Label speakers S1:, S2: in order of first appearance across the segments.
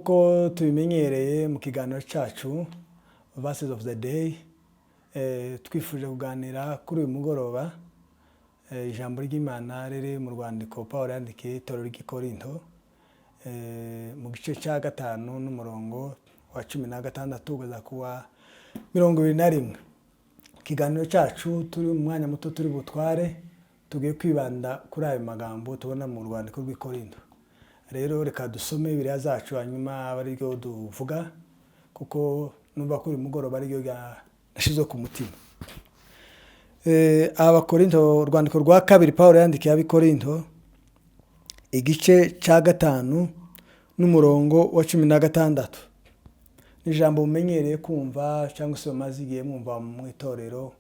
S1: nk'uko tubimenyereye mu kiganiro cyacu Verses of the Day, twifuje kuganira kuri uyu mugoroba ijambo ry'Imana riri mu rwandiko Pawulo yandikiye itorero ry'i Korinto mu gice cya 5 n'umurongo wa 16 kugeza kuwa 21. Ikiganiro cyacu turi mu mwanya muto turi butware tugiye kwibanda kuri ayo magambo tubona mu rwandiko rw'i Korinto. Rero reka dusome Bibiliya zacu hanyuma abari ryo duvuga kuko numva ko uyu mugoroba ari ryo yashize ku mutima. Abakorinto, urwandiko rwa 2 Pawulo yandikiye ab'Ikorinto igice cya 5 n'umurongo wa 16. Ni ijambo mumenyereye kumva cyangwa se bamaze igihe mwumva mu itorero,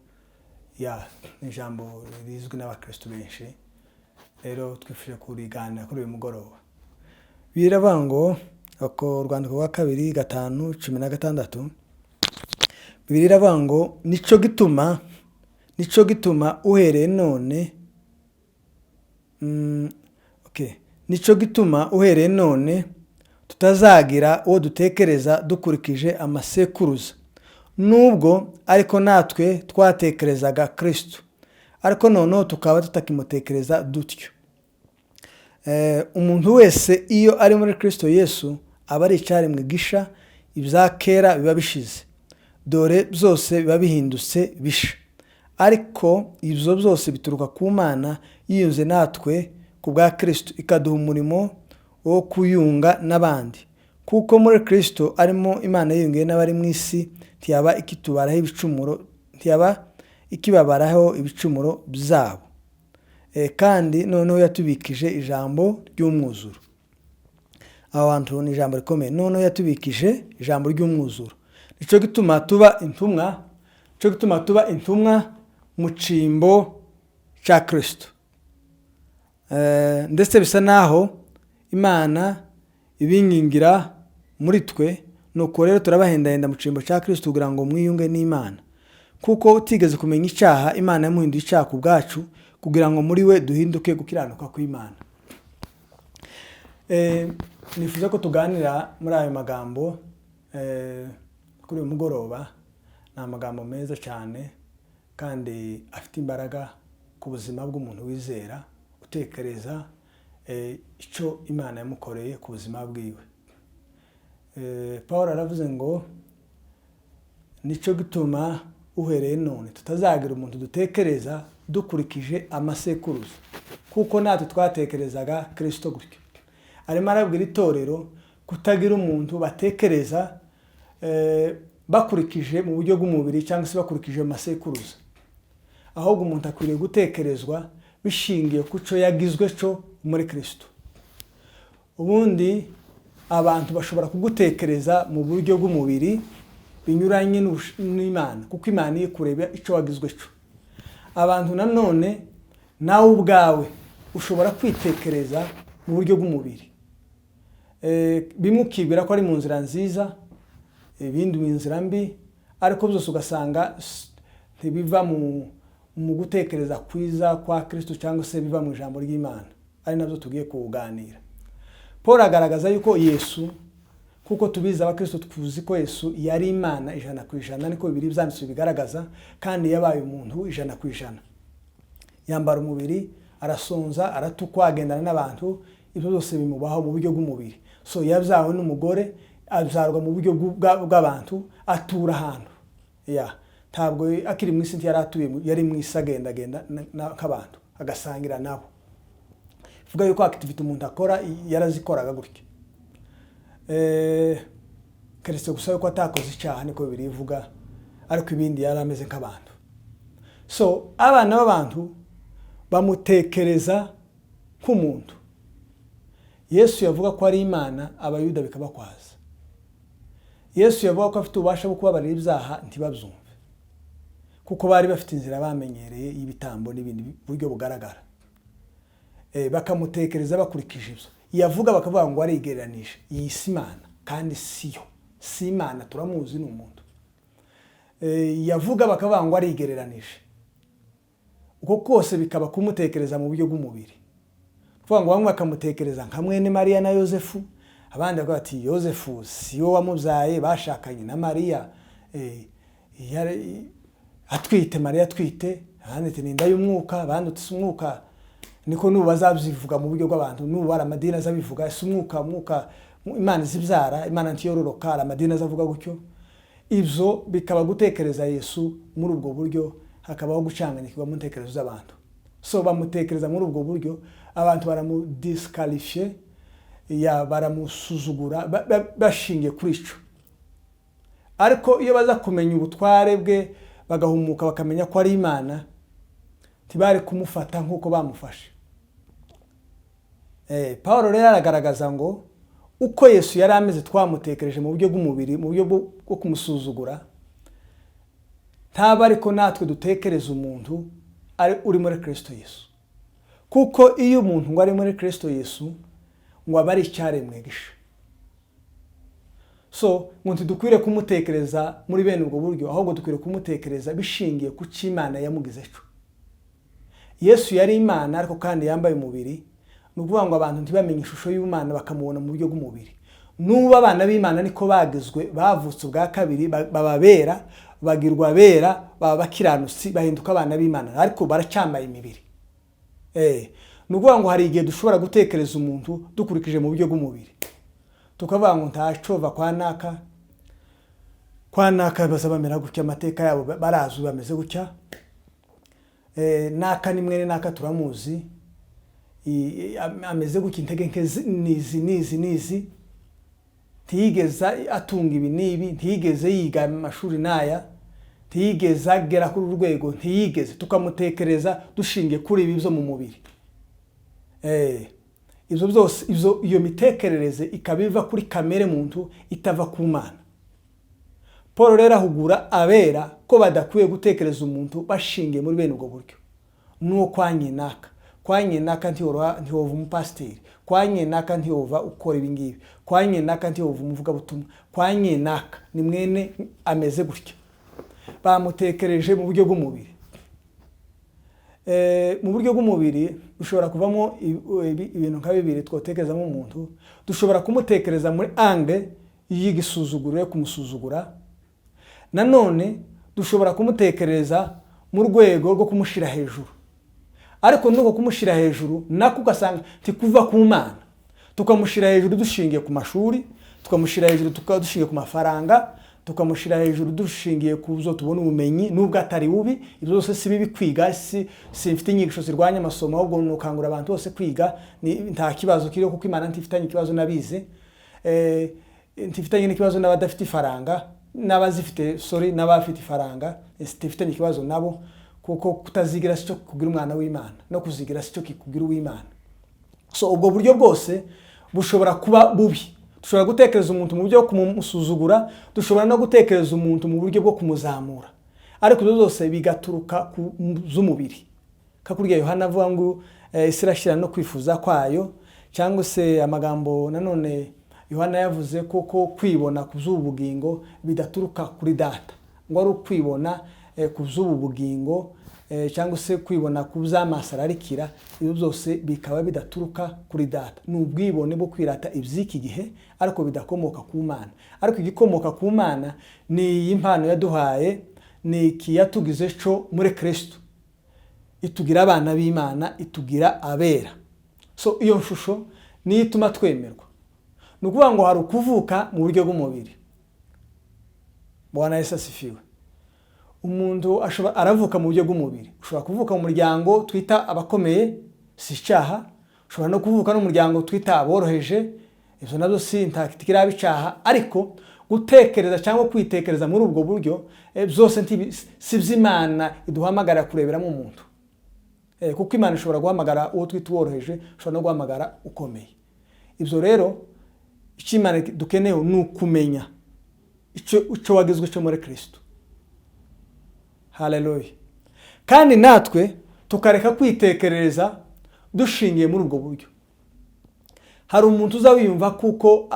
S1: ni ijambo rizwi n'abakristo benshi. Rero twifuje kuriganira kuri uyu mugoroba. Biravuga ngo urwandiko rwa 2:5-16, Bibiliya iravuga ngo nico gituma uhereye none nico gituma uhereye none tutazagira uwo dutekereza dukurikije amasekuruza, nubwo ariko natwe twatekerezaga Kristo, ariko noneho tukaba tutakimutekereza dutyo. Umuntu wese iyo ari muri Kristo Yesu aba ari icyaremwe gisha, ibya kera biba bishize, dore byose biba bihindutse bisha. Ariko ibyo byose bituruka ku Mana yiyunze natwe ku bwa Kristo, ikaduha umurimo wo kuyunga n'abandi. Kuko muri Kristo arimo Imana yiyungiye n'abari mu isi, ntiyaba ikibabaraho ibicumuro byabo. Kandi noneho yatubikije ijambo ry'umwuzuro. Abantu ni ijambo rikomeye. Noneho yatubikije ijambo ry'umwuzuro. Nico gituma tuba intumwa mu cimbo cya Kristo. Ndetse bisa naho Imana ibingingira muri twe, nuko rero turabahendahenda mu cimbo cya Kristo kugira ngo mwiyunge n'Imana. Kuko utigeze kumenya icyaha, Imana yamuhinduye icyaha ku bwacu kugira ngo muri we duhinduke gukiranuka kw'Imana. Nifuza ko tuganira muri ayo magambo kuri uyu mugoroba. Ni amagambo meza cyane kandi afite imbaraga ku buzima bw'umuntu wizera utekereza icyo Imana yamukoreye ku buzima bwiwe. Pawulo aravuze ngo nico gituma uhereye none tutazagira umuntu dutekereza dukurikije amasekuruza, kuko natwe twatekerezaga Kristo gutyo. Arimo arabwira itorero kutagira umuntu batekereza bakurikije mu buryo bw'umubiri cyangwa se bakurikije amasekuruza, ahubwo umuntu akwiriye gutekerezwa bishingiye ku cyo yagizwe cyo muri Kristo. Ubundi abantu bashobora kugutekereza mu buryo bw'umubiri binyuranye n'Imana, kuko Imana iri kureba icyo wagizwe cyo. Abantu nanone nawe ubwawe ushobora kwitekereza mu buryo bw'umubiri, bimwe ukibwira ko ari mu nzira nziza, ibindi mu nzira mbi, ariko byose ugasanga ntibiva mu gutekereza kwiza kwa Kristo cyangwa se biva mu ijambo ry'Imana. Ari nabyo tugiye kuganira. Paul agaragaza yuko Yesu, kuko tubizi abakristo tuzi ko Yesu yari Imana 100%, niko Bibiliya byanditse bigaragaza, kandi yabaye umuntu 100%. Yambara umubiri, arasonza, aratukwa, agendana n'abantu, ibyo byose bimubaho mu buryo bw'umubiri. So yabyawe n'umugore, abyarwa mu buryo bw'abantu, atura ahantu. Ntabwo akiri mu isi yari mu isi agendagenda nk'abantu, agasangira nabo. Vuga yuko activity umuntu akora yarazikoraga gutyo. Keretse gusa yuko atakoze icyaha, niko Bibiliya ivuga, ariko ibindi yari ameze nk'abantu. So abana b'abantu bamutekereza nk'umuntu. Yesu yavuga ko ari Imana, abayuda bikabakwaza. Yesu yavuga ko afite ububasha bwo kubabarira ibyaha, ntibabyumve, kuko bari bafite inzira bamenyereye y'ibitambo n'ibindi buryo bugaragara. Bakamutekereza bakurikije ibyo yavuga, bakavuga ngo arigereranije. Iyi si Imana kandi si Imana, turamuzi ni umuntu. Yavuga bakavuga ngo arigereranije. Uko kose bikaba kumutekereza mu buryo bw'umubiri. Kuvuga ngo bamwe bakamutekereza nka mwene Mariya na Yosefu, abandi bakavuga ati Yosefu si we wamubyaye, bashakanye na Mariya atwite, Mariya atwite, abandi ati ni inda y'umwuka, abandi ati si umwuka. Niko n'ubu bazabyivuga mu buryo bw'abantu, n'ubu hari amadini azabivuga si umwuka Imana izibyara, Imana ntiyororoka, hari amadini azavuga gutyo. Ibyo bikaba gutekereza Yesu muri ubwo buryo, hakabaho gucanganyikirwa mu ntekerezo z'abantu. So bamutekereza muri ubwo buryo, abantu baramudisqualifiye, baramusuzugura bashingiye kuri ico. Ariko iyo baza kumenya ubutware bwe, bagahumuka bakamenya ko ari Imana, tibari kumufata nk'uko bamufashe. Paulo rero aragaragaza ngo uko Yesu yari ameze twamutekereje mu buryo bw'umubiri, mu buryo bwo kumusuzugura, ntaba ariko natwe dutekereza umuntu uri muri Kristo Yesu. Kuko iyo umuntu ngo ari muri Kristo Yesu, ngo aba ari icyaremwe gisha. So umuntu dukwiriye kumutekereza muri bene ubwo buryo, ahubwo dukwiriye kumutekereza bishingiye ku cyo Imana yamugize cyo. Yesu yari Imana ariko kandi yambaye umubiri, nukuvuga ngo abantu ntibamenye ishusho y'Imana bakamubona mu buryo bw'umubiri. Nuba abana b'Imana niko bagizwe, bavutse ubwa kabiri, bababera, bagirwa bera, baba bakiranutsi, bahinduka abana b'Imana, ariko baracyambaye imibiri. Nukuvuga ngo hari igihe dushobora gutekereza umuntu dukurikije mu buryo bw'umubiri, tukavuga ngo ntacova kwa naka bazabamera gutya, amateka yabo barazi bameze gutya, naka ni mwene naka turamuzi, ameze gutya, intege nke nizi, ntiyigeze atunga ibi n'ibi, ntiyigeze yiga amashuri n'aya, ntiyigeze agera kuri urwego, ntiyigeze. Tukamutekereza dushingiye kuri ibi byo mu mubiri. Ibyo byose, iyo mitekerereze ikaba iva kuri kamere muntu, itava ku Mana. Paul rero ahugura abera ko badakwiye gutekereza umuntu bashingiye muri bene ubwo buryo. Nuwo kwa nyenaka ntihova umupasiteri, kwa nyenaka ntihova ukora ibi ngibi, kwa nyenaka ntihova umuvugabutumwa, kwa nyenaka ni mwene ameze gutya. Bamutekereje mu buryo bw'umubiri. Mu buryo bw'umubiri ushobora kuvamo ibintu nka bibiri twotekerezamo umuntu. Dushobora kumutekereza muri angle y'igisuzuguro yo kumusuzugura. Nanone dushobora kumutekereza mu rwego rwo kumushira hejuru. Ariko nuko kumushira hejuru nako ugasanga tikuva ku Mana. Tukamushira hejuru dushingiye ku mashuri, tukamushira hejuru dushingiye ku mafaranga, tukamushira hejuru dushingiye ku byo tubona ubumenyi, nubwo atari bubi. Ibyo byose si bibi kwiga, simfite inyigisho zirwanya amasomo, ahubwo nukangura abantu bose kwiga, nta kibazo kiriho kuko Imana ntifitanye ikibazo nabize, ntifitanye n'ikibazo n'abadafite ifaranga, n'abazifite n'abafite ifaranga, ntifitanye ikibazo nabo, kuko kutazigira cyo kugira umwana w'Imana, no kuzigira cyo kikugira uw'Imana. So ubwo buryo bwose bushobora kuba bubi. Dushobora gutekereza umuntu mu buryo bwo kumusuzugura, dushobora no gutekereza umuntu mu buryo bwo kumuzamura. Ariko ibyo byose bigaturuka ku z'umubiri. Kakurya Yohana avuga ngo isi irashira no kwifuza kwayo, cyangwa se amagambo nanone Yohana yavuze koko kwibona ku z'ubugingo bidaturuka kuri data, ngo ari ukwibona ku z'ubugingo cyangwa se kwibona ku by'amasararikira. Ibyo byose bikaba bidaturuka kuri data, n'ubwibone bwo kwirata iby'iki gihe, ariko bidakomoka ku Mana. Ariko igikomoka ku Mana ni impano yaduhaye, ni iki yatugize cyo muri Kristo, itugira abana b'Imana, itugira abera. So iyo shusho ni ituma twemerwa. Nukuvuga ngo hari ukuvuka mu buryo bw'umubiri. Bwana Yesu asifiwe. Umuntu aravuka mu buryo bw'umubiri. Ushobora kuvuka mu muryango twita abakomeye, si icyaha. Ushobora no kuvuka no mu muryango twita aboroheje, ibyo nabyo si ntakira bicaha. Ariko gutekereza cyangwa kwitekereza muri ubwo buryo byose si by'Imana iduhamagara kureberamo umuntu. Kuko Imana ishobora guhamagara uwo twita uworoheje, ishobora no guhamagara ukomeye. Ibyo rero icyo Imana dukeneye ni ukumenya icyo wagizwe cyo muri Kristo. Haleluya. Kandi natwe tukareka kwitekerereza dushingiye muri ubwo buryo. hari umuntu uza wiyumva kuko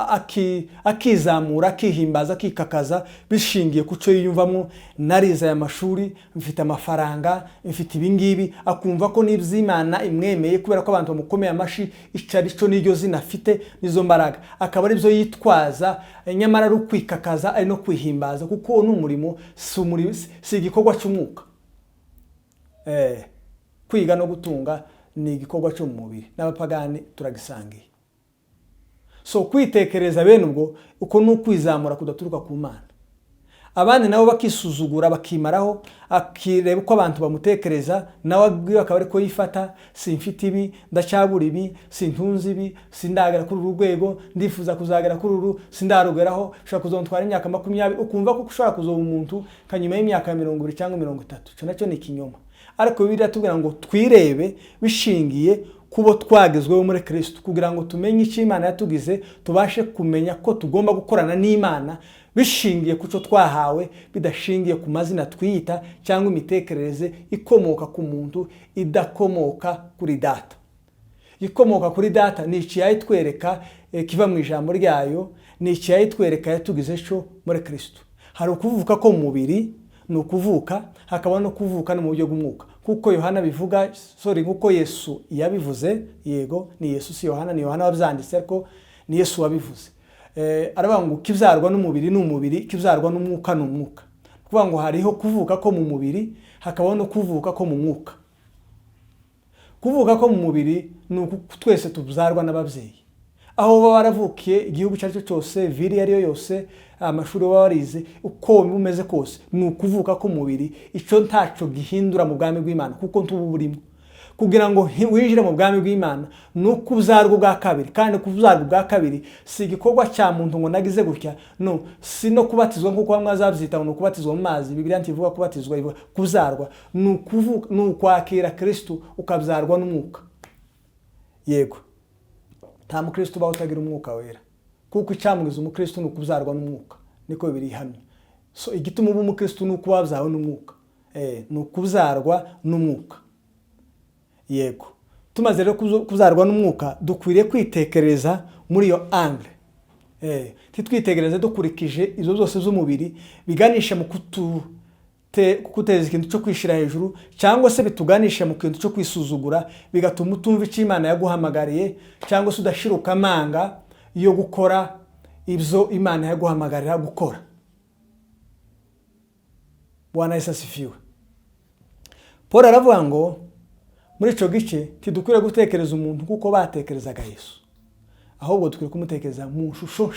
S1: akizamura, akihimbaza, akikakaza bishingiye ku cyo yiyumvamo. Narize aya mashuri, mfite amafaranga, mfite ibingibi, akumva ko n'iby'Imana imwemeye kubera ko abantu bamukomeye amashi, icarico n'iryo zina afite nizo mbaraga, akaba ari byo yitwaza. Nyamara ari ukwikakaza, ari no kwihimbaza, kuko ni umurimo, si igikorwa cy'umwuka. Kwiga no gutunga ni igikorwa cyo mu mubiri, n'abapagani turagisangiye. So kwitekereza bene ubwo uko ni ukwizamura kudaturuka ku Mana. Abandi nabo bakisuzugura, bakimaraho, akireba uko abantu bamutekereza, nawe akaba ariko yifata. Simfite ibi, ndacyabura ibi, sintunze ibi, sindagera kuri uru rwego, ndifuza kuzagera kuri uru, sindarugeraho, ushobora kuzontwara imyaka 20. Ukumva ko ushobora kuzoba umuntu kanyuma y'imyaka 20 cyangwa 30. Cyo nacyo ni ikinyoma. Ariko Bibiliya tubwira ngo twirebe bishingiye kubo twagezweho muri Kristo, kugira ngo tumenye icyo Imana yatugize, tubashe kumenya ko tugomba gukorana n'Imana bishingiye ku cyo twahawe, bidashingiye ku mazina twiyita cyangwa imitekerereze ikomoka ku muntu idakomoka kuri data. Ikomoka kuri data ni iki yayitwereka kiva mu ijambo ryayo, ni iki yayitwereka yatugize cyo muri Kristo. Hari ukuvuka ko mu mubiri, ni ukuvuka, hakaba no kuvuka no mu buryo bw'umwuka, kuko Yohana bivuga, nkuko Yesu yabivuze. Yego ni Yesu, si Yohana, ni Yohana wabyanditse, ariko ni Yesu wabivuze. Aravuga ngo kibyarwa n'umubiri ni umubiri, kibyarwa n'umwuka ni umwuka. Kuvuga ngo hariho kuvuka ko mu mubiri, hakaba no kuvuka ko mu mwuka. Kuvuka ko mu mubiri ni uko twese tubyarwa n'ababyeyi, aho baba baravukiye, igihugu cyaricyo cyose, viri yariyo yose, amashuri baba barize, uko umeze kose, ni ukuvuka ko mubiri. Icyo ntaco gihindura mu bwami bw'Imana, kuko ntubu burimo. Kugira ngo winjire mu bwami bw'Imana ni ukuzarwa bwa kabiri, kandi kuzarwa bwa kabiri si igikorwa cya muntu ngo nagize gutya, no, si no kubatizwa nk'uko bamwe bazabyita ngo kubatizwa mu mazi. Bibiliya ntivuga kubatizwa, ivuga kuzarwa. Ni ukuvuka, ni ukwakira Kristo ukabyarwa n'umwuka. Yego, nta mukristo ubaho utagira umwuka wera, kuko icyamugize umukristo ni ukuzarwa n'umwuka, niko biri hamwe. So igituma uba umukristo ni uko wabyawe n'umwuka, ni ukuzarwa n'umwuka. Yego, tumaze rero kuzarwa n'umwuka, dukwiriye kwitekereza muri iyo angle. Titwitegereze dukurikije izo zose z'umubiri biganisha mu kuteza ikintu cyo kwishira hejuru, cyangwa se bituganisha mu kintu cyo kwisuzugura, bigatuma utumva icyo Imana yaguhamagariye, cyangwa se udashiruka amanga yo gukora ibyo Imana yaguhamagarira gukora. Bwana Yesu asifiwe. Paul aravuga ngo muri ico gice tidukwiriye gutekereza umuntu kuko batekerezaga Yesu, ahubwo dukwiye kumutekereza mu shusho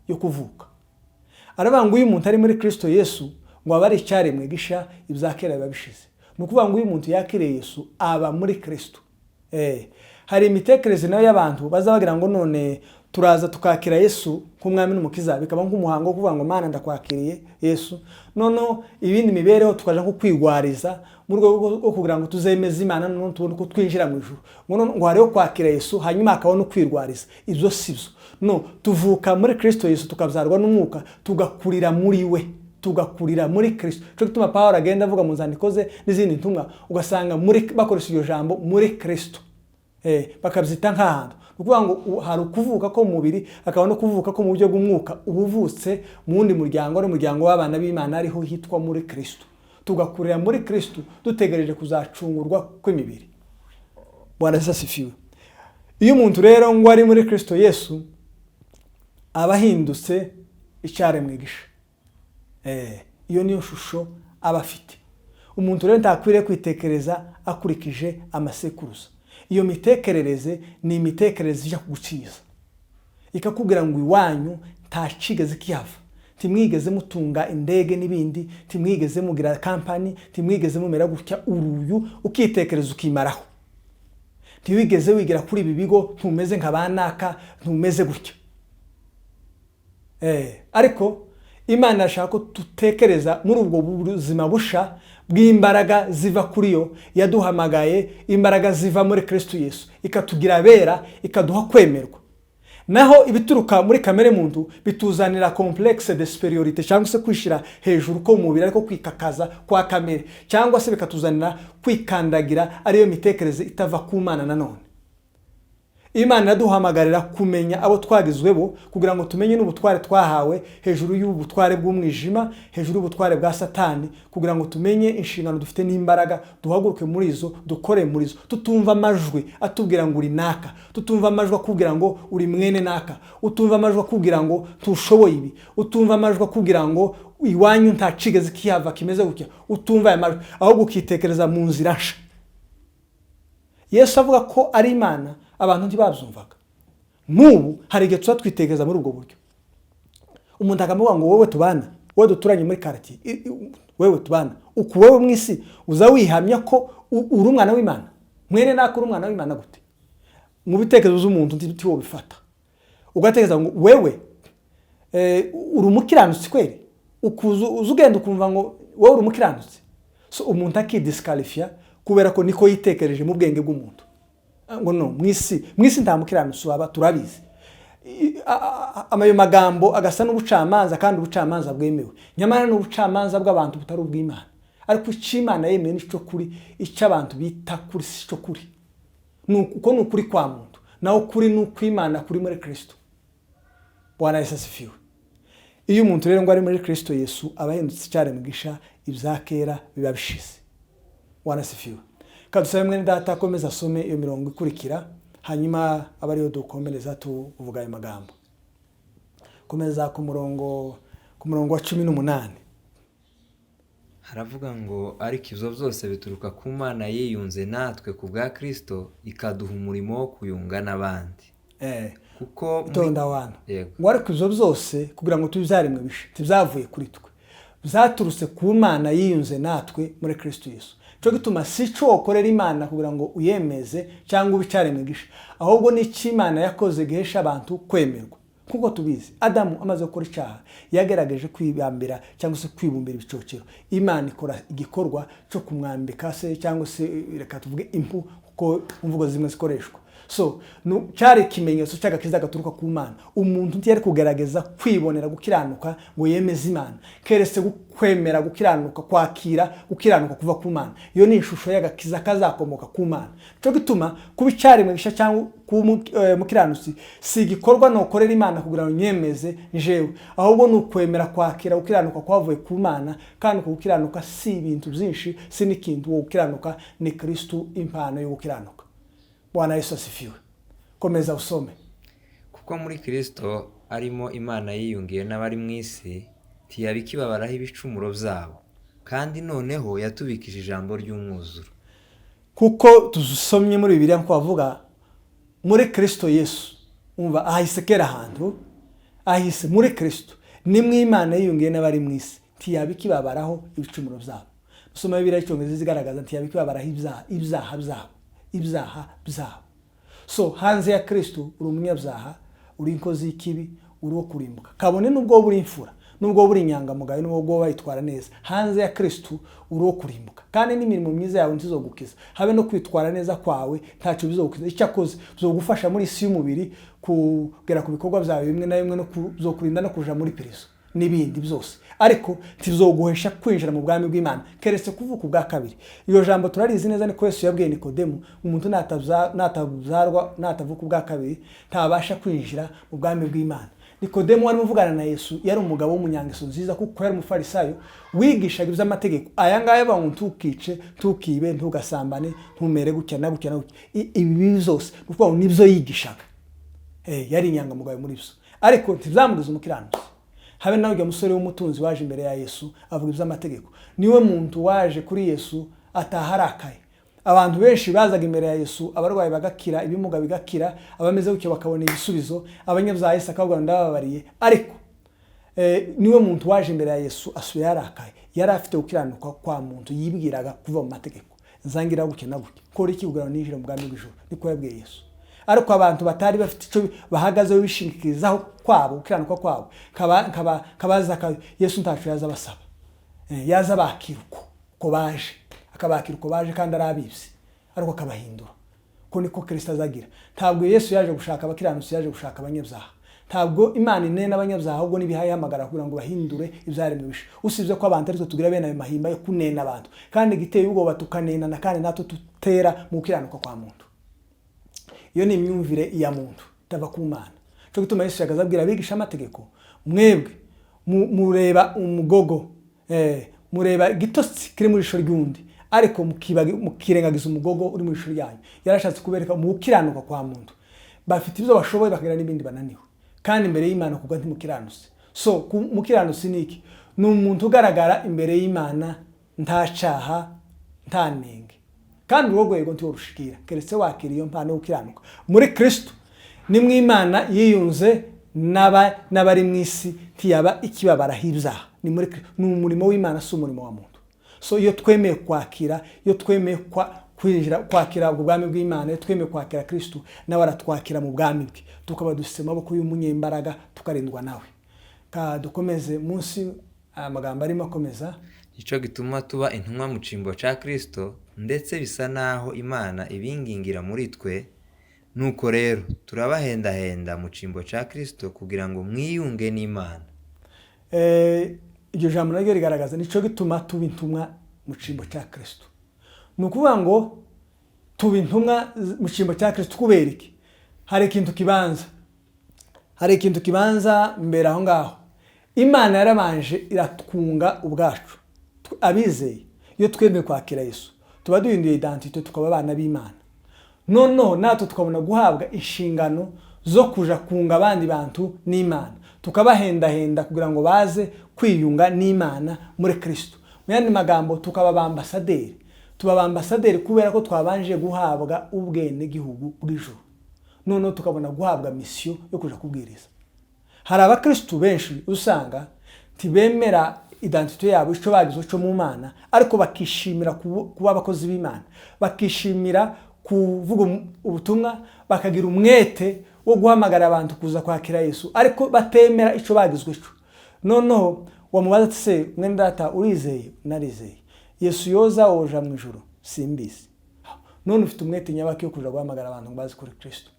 S1: yo kuvuka. Aravuga ngo uyu muntu ari muri Kristo Yesu ngo abari icyaremwe gisha, ibyakera biba bishize. Ni ukuvuga ngo uyu muntu yakiriye Yesu aba muri Kristo. Hari imitekerereze nayo y'abantu bazabagira ngo none turaza tukakira Yesu nk'umwami n'umukiza, bikaba nk'umuhango wo kuvuga ngo Mana ndakwakiriye Yesu, nono ibindi mibereho tukaja nko kwigwariza mu rwego rwo kugira ngo tuzemeze Imana, none tubone ko twinjira mu ijuru. Ngo hariho kwakira Yesu hanyuma akaba no kwirwariza. Ibyo sibyo. No, tuvuka muri Kristo Yesu, tukabyarwa n'umwuka, tugakurira muri we, tugakurira muri Kristo. Cyo gituma Pawulo agenda avuga mu nzandiko ze n'izindi ntumwa, ugasanga muri bakoresha iyo jambo muri Kristo, bakabyita nk'ahantu. Ukuvuga ngo hari ukuvuka ko mu mubiri, akaba no kuvuka ko mu buryo bw'umwuka, ubuvutse mu wundi muryango, ari umuryango w'abana b'Imana, ariho hitwa muri Kristo. Tugakurira muri Kristo dutegereje kuzacungurwa kw'imibiri. Bwana Yesu asifiwe. Iyo umuntu rero ngo ari muri Kristo Yesu, abahindutse icyaremwe gisha. Iyo niyo shusho abafite. Umuntu rero ntakwiriye kwitekereza akurikije amasekuruza. Iyo mitekerereze ni imitekerereze ijya kuguciza, ikakubwira ngo iwanyu ntacigeze kihava, timwigeze mutunga indege n'ibindi, timwigeze mugira kampani, timwigeze mumera gutya, uruyu ukitekereza ukimaraho. Ntiwigeze wigira kuri ibi bigo, ntumeze nk'abanaka, ntumeze gutya. Ariko Imana ashaka ko tutekereza muri ubwo buzima busha bw'imbaraga ziva kuri yo yaduhamagaye, imbaraga ziva muri Kristo Yesu, ikatugira abera, ikaduha kwemerwa. Naho ibituruka muri kamere muntu bituzanira complexe de superiorité, cyangwa se kwishira hejuru ko mu mubiri, ariko kwikakaza kwa kamere, cyangwa se bikatuzanira kwikandagira, ariyo mitekereze itava ku Mana nanone. Imana iraduhamagarira kumenya abo twagizwebo kugira ngo tumenye n'ubutware twahawe hejuru y'ubutware bw'umwijima, hejuru y'ubutware bwa Satani, kugira ngo tumenye inshingano dufite n'imbaraga, duhaguruke muri izo, dukore muri izo. Tutumva amajwi atubwira ngo uri naka, tutumva amajwi akubwira ngo uri mwene naka, utumva amajwi akubwira ngo tushoboye ibi, utumva amajwi akubwira ngo iwanyu nta cigeze kihava kimeze gutya, utumva aya majwi, ahubwo ukitekereza mu nzira nsha. Yesu avuga ko ari Imana, abantu ntibabyumvaga. N'ubu hari igihe tuba twitegereza muri ubwo buryo. Umuntu akavuga ngo wowe tubana, wowe duturanye muri quartier, wewe tubana, uku wewe mu isi uza wihamya ko uri umwana w'Imana. Mwene nako uri umwana w'Imana gute? Mu bitekerezo z'umuntu ntiwo bifata. Ugatekereza ngo wewe uri umukiranutsi kweli, uzugenda ukumva ngo wowe uri umukiranutsi. So umuntu akidisqualifia kubera ko niko yitekereje mu bwenge bw'umuntu. Ngo no, mwisi nta mukiranutsi waba, turabizi. Amayo magambo agasa n'ubucamanza, kandi ubucamanza bwemewe. Nyamara n'ubucamanza bw'abantu butari ubw'Imana. Ariko ic'Imana yemeye nico kuri, ic'abantu bita kuri sico kuri. Nuko nukuri kwa muntu, naho kuri n'ukw'Imana kuri muri Kristo. Bwana Yesu asifiwe. Iyo umuntu rero ngo ari muri Kristo Yesu abahindutse cyane mugisha, ibyakera biba bishize. Bwana asifiwe. Kadusabe mwene data akomeza asome iyo mirongo ikurikira, hanyuma abariyo dukomereza tuvuga ayo magambo. Komeza ku murongo wa 18.
S2: Haravuga ngo ariko ivyo byose bituruka ku Mana yiyunze natwe ku bwa Kristo, ikaduha umurimo wo kuyunga n'abandi.
S1: Kuko tonda wana ngo ariko ivyo byose kugira ngo tubyaremwe bishe, tibyavuye kuri twe, byaturutse ku Mana yiyunze natwe muri Kristo Yesu. Cyo gituma sico okorera Imana kugira ngo uyemeze cyangwa ubicaremwe gisha, ahubwo ni Imana yakoze gihesha abantu kwemerwa. Kuko tubizi Adamu amaze gukora icyaha yagerageje kwibambira cyangwa se kwibumbira ibicocero. Imana ikora igikorwa cyo kumwambika se cyangwa se reka tuvuge impu, kuko umvugo zimwe zikoreshwa. So cyari kimenyetso cy'agakiza gaturuka ku Mana. Umuntu ntiyari kugerageza kwibonera gukiranuka ngo yemeze Imana, keretse kwemera gukiranuka, kwakira gukiranuka kuva ku Mana. Iyo ni ishusho y'agakiza kazakomoka ku Mana. Cyo gituma kubicaremwe gisha cyangwa mukiranutsi si igikorwa no korera Imana kugira ngo nyemeze njewe, ahubwo nukwemera kwakira gukiranuka kwavuye ku Mana. Kandi gukiranuka si ibintu byinshi, si n'ikintu, gukiranuka ni Kristo, impano yo gukiranuka. Bwana Yesu asifiwe. Komeza usome.
S2: Kuko muri Kristo arimo Imana yiyungiye n'abari mu isi, ntiyabikibabaraho ibicumuro byabo, kandi noneho yatubikije ijambo ry'umwuzuro.
S1: Kuko tuzusomye muri Bibiliya ko bavuga muri Kristo Yesu, umva ahise kera hantu, ahise muri Kristo nimwe Imana yiyungiye n'abari mu isi, ntiyabikibabaraho ibicumuro byabo. Usoma Bibiliya cyongereza zigaragaza ntiyabikibabaraho ibyaha byabo. So hanze ya Kristo uri umunyabyaha, uri inkozi y'ikibi, uri wo kurimbuka. Kabone nubwo buri imfura, nubwo buri inyangamugayo, nubwo bayitwara neza, hanze ya Kristo uri wo kurimbuka. Kandi n'imirimo myiza yawe ntizogukiza, habe no kwitwara neza kwawe ntacyo bizogukiza. Icyakoze bizogufasha muri isi y'umubiri kugera ku bikorwa byawe bimwe na bimwe, no kuzokurinda no kuja muri prison n'ibindi byose, ariko tizoguhesha kwinjira mu bwami bw'Imana keretse kuvuka ubwa kabiri. Iyo jambo turarizi neza, niko Yesu yabwiye Nikodemu, umuntu natavuka ubwa kabiri ntabasha kwinjira mu bwami bw'Imana. Nikodemu wari muvugana na Yesu yari umugabo w'umunyangeso nziza, kuko yari umufarisayo wigishaga iby'amategeko. Aya ngaya ba ntukice, ntukibe, ntugasambane, ntumere gutya na gutya na gutya, ibi byose kuko nibyo yigishaga. Yari inyangamugayo muri byo, ariko ntibyamugize umukiranutsi. Habe nawe ujya musore w'umutunzi waje imbere ya Yesu avuga iby'amategeko. Niwe muntu waje kuri Yesu ataharakaye. Abantu benshi bazaga imbere ya Yesu, abarwayi bagakira, ibimuga bigakira, abameze gutyo bakabona ibisubizo, abanyabyaha Yesu akavuga ndababariye. Ariko niwe muntu waje imbere ya Yesu asuye yarakaye, yari afite gukiranuka kwa muntu yibwiraga kuva mu mategeko. Nzangira gutya na gutya, kora iki kugira ngo ninjire mu bwami bw'ijuru, niko yabwiye Yesu. Ariko abantu batari bafite icyo bahagazeho bishingikirizaho kwabo, gukiranuka kwabo, kabaza Yesu ntacu yaza basaba, yaza bakira uko baje, akabakira uko baje kandi arabibye, ariko akabahindura. Ko niko Kristo azagira. Ntabwo Yesu yaje gushaka abakiranutsi, yaje gushaka abanyabyaha. Ntabwo Imana inena abanyabyaha, ahubwo nibihaye hamagara kugira ngo bahindure ibyaremwe bishe. Usibye ko abantu ariko tugira bene ayo mahimba yo kunena abantu, kandi giteye ubwoba tukanenana, kandi natwe tutera mu gukiranuka kwa muntu. iyo ni imyumvire ya muntu itava ku Mana. Cyo gituma Yesu yagaza abwira abigisha amategeko, mwebwe mureba umugogo, mureba igitotsi kiri mu jisho ry'undi, ariko mukirengagiza umugogo uri mu jisho ryanyu. Yarashatse kubereka mu gukiranuka kwa muntu, bafite ibyo bashoboye bakagira n'ibindi bananiwe, kandi imbere y'Imana kubwa ntimukiranutse. So mukiranutse ni iki? Ni umuntu ugaragara imbere y'Imana nta cyaha nta nenge, kandi urwo rwego ntiworushikira keretse wakira iyo mpano yo gukiranuka muri Kristo. Nimwe Imana yiyunze n'abari mu isi ntiyaba ikibabaraho ibyaha. Ni umurimo w'Imana, si umurimo wa muntu. So iyo twemeye kwakira, iyo twemeye kwakira ubwami bw'Imana, iyo twemeye kwakira Kristo, nawe aratwakira mu bwami bwe, tukaba dufite amaboko y'umunyembaraga, tukarindwa nawe. Dukomeze munsi amagambo arimo akomeza.
S2: Icyo gituma tuba intumwa mu cyimbo cya Kristo, ndetse bisa naho Imana ibingingira muri twe. Nuko rero turabahendahenda mu cyimbo cya Kristo kugira ngo mwiyunge n'Imana.
S1: Iryo jambo naryo rigaragaza nicyo gituma tuba intumwa mu cyimbo cya Kristo. Ni ukuvuga ngo tuba intumwa mu cyimbo cya Kristo kubera iki? Hari ikintu kibanza mbere aho ngaho. Imana yarabanje iratwunga ubwacu abizeye. Iyo twemeye kwakira Yesu, tuba duhinduye identite, tukaba abana b'Imana. Noneho natwe tukabona guhabwa inshingano zo kuja kunga abandi bantu n'Imana, tukabahendahenda kugira ngo baze kwiyunga n'Imana muri Kristo. Mu yandi magambo, tukaba abambasaderi. Tuba abambasaderi kubera ko twabanje guhabwa ubwene gihugu bw'ijuru. Noneho tukabona guhabwa misiyo yo kuja kubwiriza. Hari abakristo benshi usanga tibemera identite yabo, icyo bagizwe cyo mu Mana, ariko bakishimira kuba abakozi b'Imana, bakishimira kuvuga ubutumwa, bakagira umwete wo guhamagara abantu kuza kwakira Yesu, ariko batemera icyo bagizwe cyo. Noneho wamubaza ati se mwene data urizeye? Narizeye. Yesu yoza oja mu ijuru? Simbizi. None ufite umwete nyabaki yo kuja guhamagara abantu bazi kuri Kristo.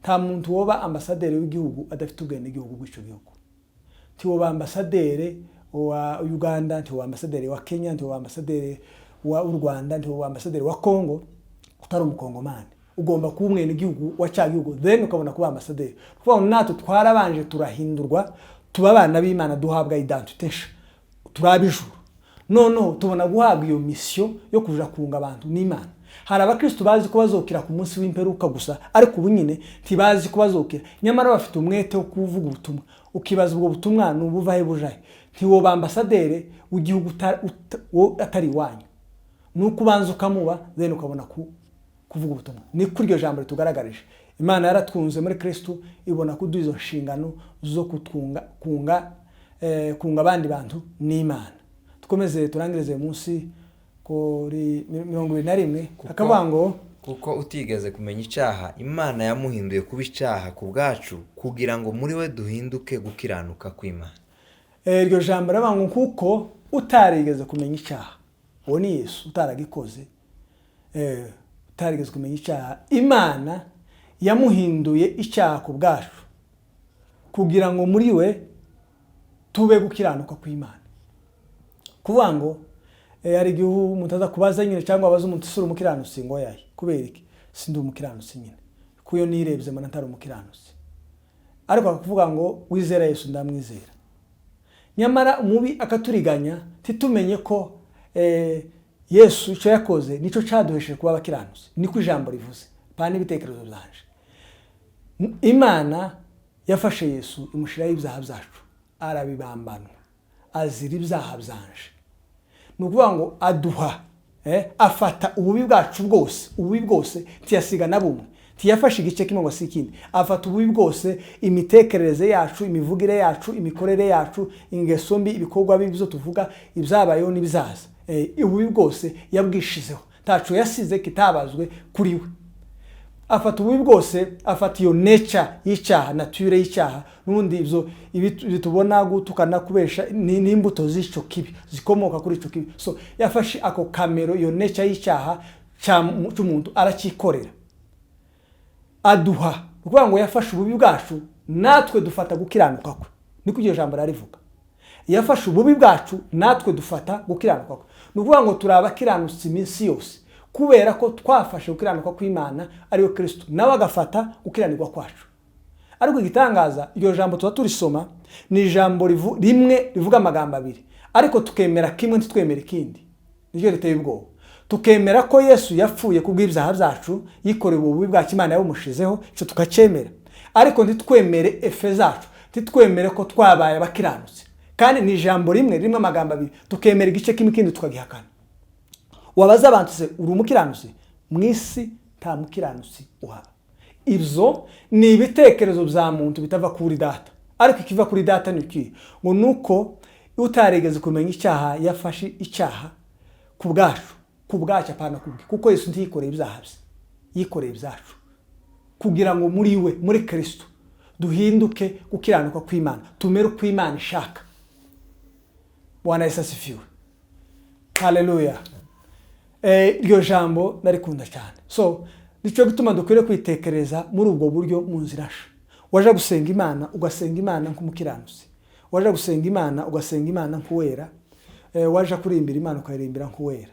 S1: Nta muntu woba ambasaderi w'igihugu adafite ubwene igihugu bw'icyo gihugu. Ntiwoba ambasaderi wa Uganda, ntiwoba ambasaderi wa Kenya, ntiwoba ambasaderi wa Rwanda, ntiwoba ambasaderi wa Kongo utari umukongomani. Ugomba kuba umwene igihugu wa cya gihugu, then ukabona kuba ambasaderi. Kuvuga ngo natwe twarabanje turahindurwa, tuba abana b'Imana, duhabwa identite nshya, turabijuru. Noneho tubona guhabwa iyo misiyo yo kuja kunga abantu n'Imana. Hari abakristo bazi ko bazokira ku munsi w'imperuka gusa, ariko ubu nyine ntibazi ko bazokira. Nyamara bafite umwete wo kuvuga ubutumwa. Ukibaza ubwo butumwa nubuvahe bujahe? Ntiwoba ambasaderi w'igihugu atari wanyu. Nuko ubanza ukamuba, then ukabona kuvuga ubutumwa. Ni kuri iryo jambo ritugaragarije. Imana yaratwunze muri Kristo, ibona kuduha izo nshingano zo kunga abandi bantu n'Imana. Tukomeze turangirize munsi kuri 21 akavuga ngo
S2: kuko utigeze kumenya icyaha, Imana yamuhinduye kuba icyaha ku bwacu, kugira ngo muri we duhinduke gukiranuka kw'Imana.
S1: Iryo jambo ravuga ngo kuko utarigeze kumenya icyaha, uwo ni Yesu utaragikoze, utarigeze kumenya icyaha, Imana yamuhinduye icyaha ku bwacu, kugira ngo muri we tube gukiranuka kw'Imana. Kuvuga ngo hari igihe umuntu aza kubaza nyine, cyangwa abaza umuntu usura umukiranutsi ngo yayi kubera iki? Sindi umukiranutsi nyine, kuyo nirebye mbona ntari umukiranutsi. Ariko akavuga ngo wizera Yesu, ndamwizera. Nyamara umubi akaturiganya titumenye ko Yesu icyo yakoze nicyo cyaduhesheje kuba abakiranutsi. Niko ijambo rivuze, pana ibitekerezo byanje. Imana yafashe Yesu imushiraho ibyaha byacu, arabibambana, azira ibyaha byanje. Nukuvuga ngo aduha, afata ububi bwacu bwose, ntiyasiga na bumwe. Ntiyafashe igice kimwe ngo si ikindi. Afata ububi bwose, imitekerereze yacu, imivugire yacu, imikorere yacu, ingeso mbi, ibikorwa bibi byo tuvuga, ibyabayeho n'ibizaza. Ububi bwose yabwishizeho, ntaco yasize kitabazwe kuri we. Afata ububi bwose, afata iyo nature y'icyaha, nature y'icyaha, n'ubundi ibyo tubona gutukana kubesha n'imbuto z'icyo kibi zikomoka kuri icyo kibi. So yafashe ako kamero, iyo nature y'icyaha cy'umuntu arakikorera, aduha. Ukuvuga ngo yafashe ububi bwacu, natwe dufata gukiranuka kwe. Niko iryo jambo rarivuga. Yafashe ububi bwacu, natwe dufata gukiranuka kwe. Nukuvuga ngo turabakiranutsi iminsi yose, kubera ko twafashe gukiranuka kw'Imana ariwe Kristo, nawe agafata gukiranirwa kwacu. Ariko igitangaza, iryo jambo tuba turisoma ni ijambo rimwe rivuga amagambo abiri, ariko tukemera kimwe ntitwemera ikindi. Niryo riteye ubwoba. Tukemera ko Yesu yapfuye kubw'ibyaha byacu, yikoreye ububi bwacu Imana yabumushizeho, icyo tukacemera. Ariko ntitwemere efe zacu, ntitwemere ko twabaye abakiranutse. Kandi ni ijambo rimwe ririmo amagambo abiri, tukemera igice kimwe ikindi tukagihakana. Wabaza abantu se uri umukiranutsi? Mu isi nta mukiranutsi uhaba. Ibyo ni ibitekerezo bya muntu bitava kuri data. Ariko ikiva kuri data ni iki? Ngo nuko utaregeze kumenya icyaha yafashe icyaha ku bwacu apana kubwe. Kuko Yesu ntiyikoreye ibyaha bye, yikoreye ibyacu. Kugira ngo muri we, muri Kristo, duhinduke gukiranuka kw'Imana, tumere uko Imana ishaka. Bwana Yesu asifiwe. Haleluya. Iryo jambo narikunda cyane. So nicyo gituma dukwiriye kwitekereza muri ubwo buryo mu nzira sha. Waje gusenga Imana, ugasenga Imana nk'umukiranutsi. Waje gusenga Imana, ugasenga Imana nk'uwera. Waje kurimbira Imana, ukayirimbira nk'uwera.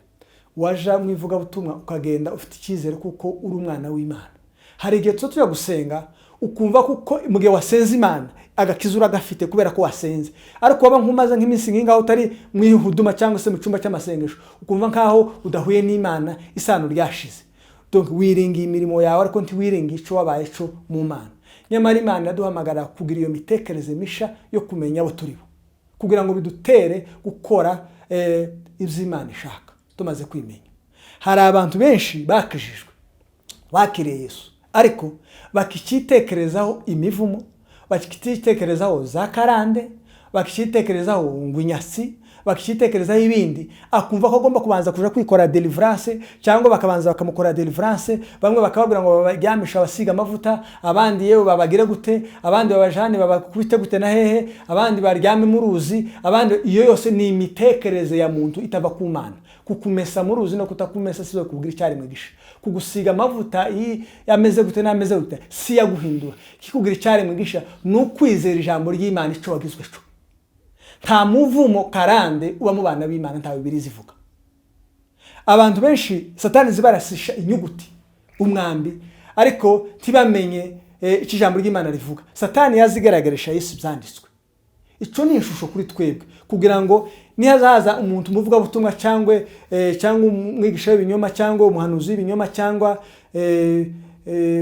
S1: Waje mu ivugabutumwa, ukagenda ufite icyizere kuko uri umwana w'Imana. Hari igihe tujya gusenga ukumva kuko mu gihe wasenze Imana agakiza uragafite kubera ko wasenze, ariko waba nkumaze nk'iminsi ngingaho utari mu ihuduma cyangwa se mu cyumba cy'amasengesho, ukumva nkaho udahuye n'Imana, isano ryashize. Donc wiringiye imirimo yawe ariko ntiwiringiye icyo wabaye cyo mu Mana. Nyamara Imana yaduhamagara kugira iyo mitekerereze misha yo kumenya abo turibo, kugira ngo bidutere gukora ibyo Imana ishaka tumaze kwimenya. Hari abantu benshi bakijijwe, bakiriye Yesu, ariko bakicitekerezaho imivumo, bakicitekerezaho za karande, bakicitekerezaho ngwinyasi, bakicitekerezaho ibindi. Akumva ko agomba kubanza kuja kwikora deliverance, cyangwa bakabanza bakamukora deliverance. Bamwe bakababwira ngo babaryamisha abasiga amavuta, abandi yewe babagire gute, abandi babajane babakubite gute na hehe, abandi baryame mu ruzi, abandi. Iyo yose ni imitekerereze ya muntu itava ku Mana. Kukumesa mu ruzi no kutakumesa sizo kubwira cyari mwigisha. Kugusiga amavuta yameze gute nameze gute si yaguhindura. Kikugira cyari mwigisha n'ukwizera ijambo ry'Imana ico wagizwe cyo. Nta muvumo karande uba mu bana b'Imana, nta Bibiliya zivuga. Abantu benshi Satani zibarasisha inyuguti umwambi, ariko tibamenye iki jambo ry'Imana rivuga. Satani yazigaragarisha Yesu byanditswe. Ico ni ishusho kuri twebwe, kugira ngo nihazaza umuntu muvuga butumwa cyangwa umwigisha w'ibinyoma cyangwa umuhanuzi w'ibinyoma cyangwa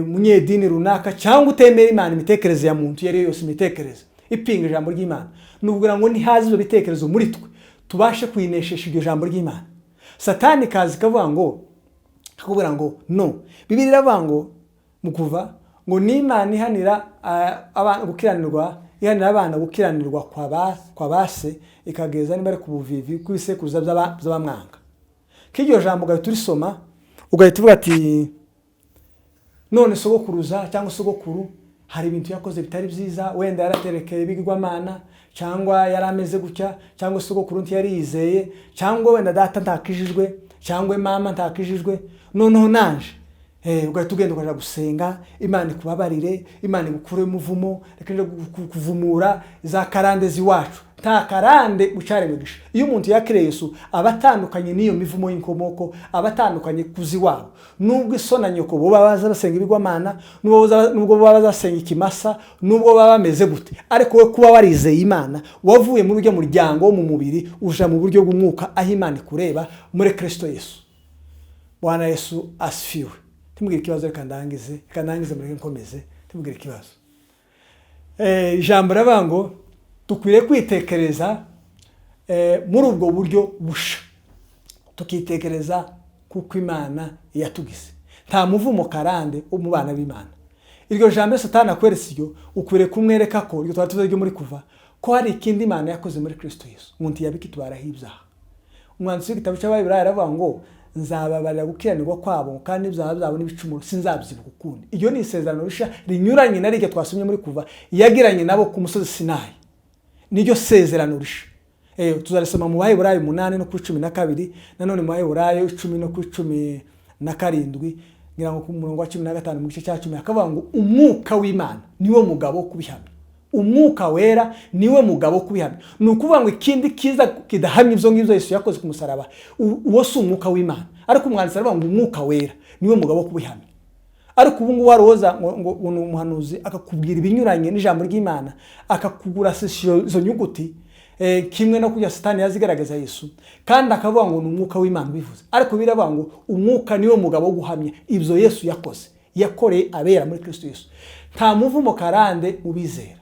S1: munyedini runaka cyangwa utemera Imana, imitekerereze ya muntu yari yose imitekerereze ipinga ijambo ry'Imana, nukugira ngo nihaza ibyo bitekerezo muri twe tubashe kwineshesha iryo jambo ry'Imana. Satani kazi kavuga ngo akubwira ngo no, Bibiliya iravuga ngo mukuva ngo n'Imana ihanira abantu gukiranirwa, ihanira abana gukiranirwa kwa base, ikageza niba ari ku buvivi kw'isekuruza by'abamwanga. K'iryo jambo ugahita urisoma, ugahita uvuga ati none sogokuruza cyangwa sogokuru hari ibintu yakoze bitari byiza, wenda yaraterekeye ibigirwamana, cyangwa yarameze gutya, cyangwa sogokuru ntiyari yizeye, cyangwa wenda data ntakijijwe, cyangwa mama ntakijijwe. Noneho nanje ugahita ugenda ukaja gusenga Imana ikubabarire, Imana igukure umuvumo, reka kuvumura za karande ziwacu. Nta karande bucare mwigisha. Iyo umuntu yakiriye Yesu abatandukanye n'iyo mivumo y'inkomoko, abatandukanye kuzi wabo. Nubwo isona nyoko bo babaza basenga ibigwamana, nubwo baba basenga ikimasa, nubwo baba bameze gute, ariko we kuba warizeye Imana, wavuye muri uryo muryango wo mu mubiri uja mu buryo bw'umwuka, aho Imana ikureba muri Kristo Yesu. Bwana Yesu asifiwe. Timubwira ikibazo, reka ndangize muri nkomeze. Timubwira ikibazo. Ijambo rabango tukwiriye kwitekereza muri ubwo buryo busha, tukitekereza kuko Imana yatugize. Nta muvumo karande mu bana b'Imana. Iryo jambo Satani akweretse iryo, ukwiriye kumwereka ko iryo twatuze ryo muri kuva ko hari ikindi Imana yakoze muri Kristo Yesu. Umuntu yabikitwaraho ibyaha. Umwanditsi w'igitabo cy'Abaheburayo aravuga ngo nzababarira gukiranirwa kwabo kandi ibyaha byabo n'ibicumuro sinzabyibuka ukundi. Iyo ni isezerano risha rinyuranye na ryo twasomye muri kuva yagiranye nabo ku musozi Sinayi. Niryo sezerano risha. Tuzarisoma mu Baheburayo 8 no ku 12, nanone mu Baheburayo 10 no ku 17, ngira ngo ku murongo wa 15 mu gice cya 10 akavuga ngo umwuka w'Imana niwo mugabo kubihamya. umwuka wera niwe mugabo wo kubihamya. Ni ukuvuga ngo ikindi kiza kidahamya ibyo ngibyo Yesu yakoze ku musaraba, uwo si umwuka w'Imana, ariko umwanditsi aravuga ngo umwuka wera niwe mugabo wo kubihamya. Ariko ubu ngubu waroza ngo umuhanuzi akakubwira ibinyuranye n'ijambo ry'Imana, akakugura izo nyuguti, kimwe no kujya Satani yazigaragaza Yesu, kandi akavuga ngo ni umwuka w'Imana ubivuze. Ariko biravuga ngo umwuka niwe mugabo wo guhamya ibyo Yesu yakoze, yakoreye abera muri Kristo Yesu. Nta muvumo karande ubizera.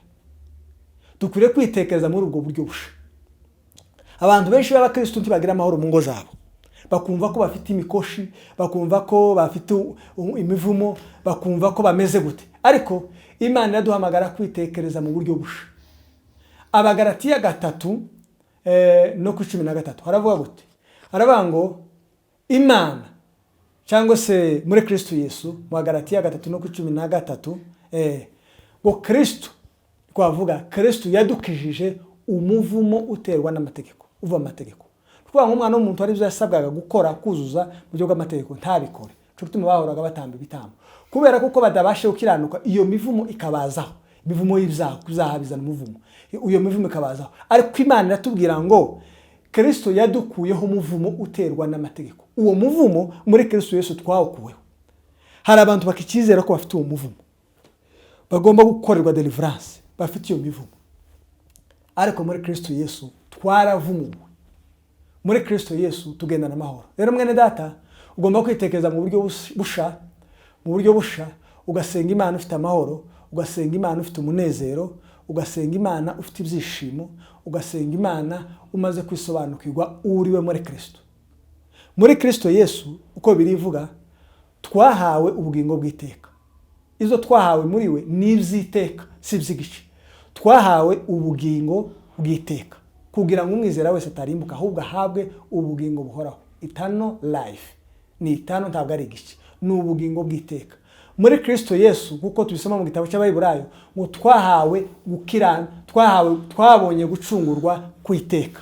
S1: Dukwiriye kwitekereza muri ubwo buryo busha. Abantu benshi b'abakristo ntibagira amahoro mu ngo zabo, bakumva ko bafite imikoshi, bakumva ko bafite imivumo, bakumva ko bameze gute. Ariko Imana iraduhamagara kwitekereza mu buryo busha. Abagalatiya 3:13 haravuga gute? Haravuga ngo Imana cyangwa se muri Kristo Yesu, mu Bagalatiya 3:13 ngo Kristo, twavuga Kristo yadukijije umuvumo uterwa n'amategeko, uva amategeko. Kuvuga ngo umwana w'umuntu ari byo yasabwaga gukora, kuzuza mu buryo bw'amategeko, ntabikore. Cyo gutuma bahoraga batamba ibitambo, kubera kuko badabashe gukiranuka, iyo mivumo ikabazaho, imivumo y'ibyaha, kuzaha bizana umuvumo, iyo mivumo ikabazaho. Ariko Imana iratubwira ngo Kristo yadukuyeho umuvumo uterwa n'amategeko. Uwo muvumo muri Kristo Yesu twawukuweho. Hari abantu bakikizera ko bafite uwo muvumo, bagomba gukorerwa deliverance, bafite iyo mivumo. Ariko muri Kristo Yesu twaravumuwe. Muri Kristo Yesu tugendana amahoro. Rero mwene data, ugomba kwitekereza mu buryo busha, ugasenga Imana ufite amahoro, ugasenga Imana ufite umunezero, ugasenga Imana ufite ibyishimo, ugasenga Imana umaze kwisobanukirwa uriwe muri Kristo. Muri Kristo Yesu uko birivuga, twahawe ubugingo bw'iteka. Izo twahawe muri we ni iby'iteka, si iby'igice. Twahawe ubugingo bw'iteka kugira ngo umwizera wese atarimbuka, ahubwo ahabwe ubugingo buhoraho, eternal life. Ni eternal, ntabwo ari igice, ni ubugingo bw'iteka. Muri Kristo Yesu kuko tubisoma mu gitabo cy'Abayiburayo ngo twahawe gukirana, twabonye gucungurwa kw'iteka.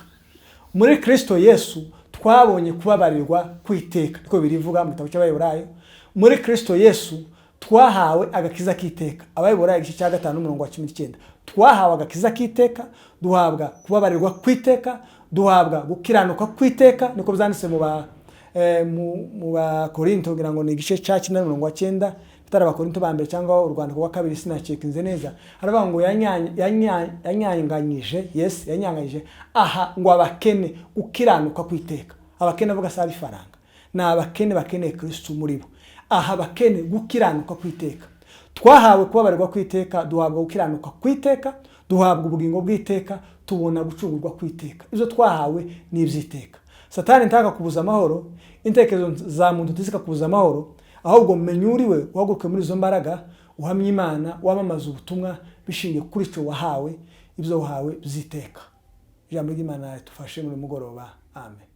S1: Muri Kristo Yesu twabonye kubabarirwa kw'iteka, niko birivuga mu gitabo cy'Abayiburayo. Muri Kristo Yesu twahawe agakiza k'iteka. Abayiburayo igice cya 5:19. Twahawe agakiza k'iteka, duhabwa kubabarirwa kw'iteka, duhabwa gukiranuka kw'iteka, niko byanditse mu Korinto, ngira ngo ni igice cya 9:9, bitari Abakorinto ba mbere cyangwa urwandiko rwa kabiri, sinacekinze neza. Haravuga ngo yanyanganyije, yes, yanyanganyije aha ngo abakene gukiranuka kw'iteka. Abakene avuga sabi faranga, na abakene bakeneye Kristo muri bo. Aha abakene gukiranuka kw'iteka. Twahawe kubabarirwa kw'iteka, duhabwa gukiranuka kw'iteka, duhabwa ubugingo bw'iteka, tubona gucungurwa kw'iteka. Izo twahawe ni iby'iteka. Satani ntaka kubuza amahoro, intekerezo za muntu ntizikakubuza amahoro, ahubwo menya uriwe, uhaguruke muri izo mbaraga, uhamya Imana, wamamaza ubutumwa bishingiye kuri icyo wahawe, ibyo wahawe by'iteka. Ijambo ry'Imana ritufashe muri mugoroba. Amen.